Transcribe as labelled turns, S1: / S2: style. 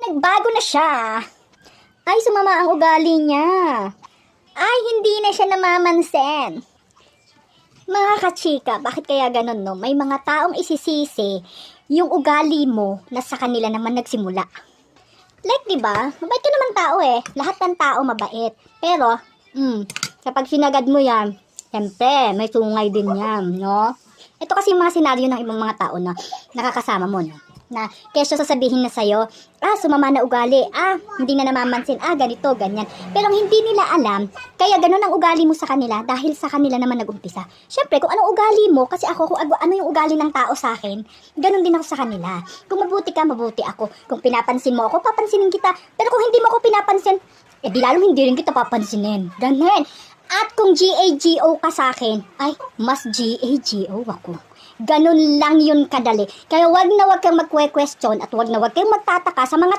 S1: nagbago na siya. Ay, sumama ang ugali niya. Ay, hindi na siya namamansin. Mga kachika, bakit kaya ganun, no? May mga taong isisisi yung ugali mo na sa kanila naman nagsimula. Like, diba? Mabait ka naman tao eh. Lahat ng tao mabait. Pero, kapag sinagad mo yan, siyempre, may sungay din yan, no? Ito kasi yung mga senaryo ng ibang mga tao na nakakasama mo, no? Na kesyo sasabihin na sa'yo, sumama na ugali, hindi na namamansin, ganito, ganyan. Pero hindi nila alam, kaya ganun ang ugali mo sa kanila dahil sa kanila naman nag-umpisa. Siyempre, kung anong ugali mo, kasi ako, kung ano yung ugali ng tao sa akin, ganun din ako sa kanila. Kung mabuti ka, mabuti ako. Kung pinapansin mo ako, papansinin kita. Pero kung hindi mo ako pinapansin, di lalong hindi rin kita papansinin. Ganun. At kung GAGO ka sa akin, ay, mas GAGO ako. Ganun lang yun kadali. Kaya wag na wag kang magkwe-question at wag na wag kang magtataka sa mga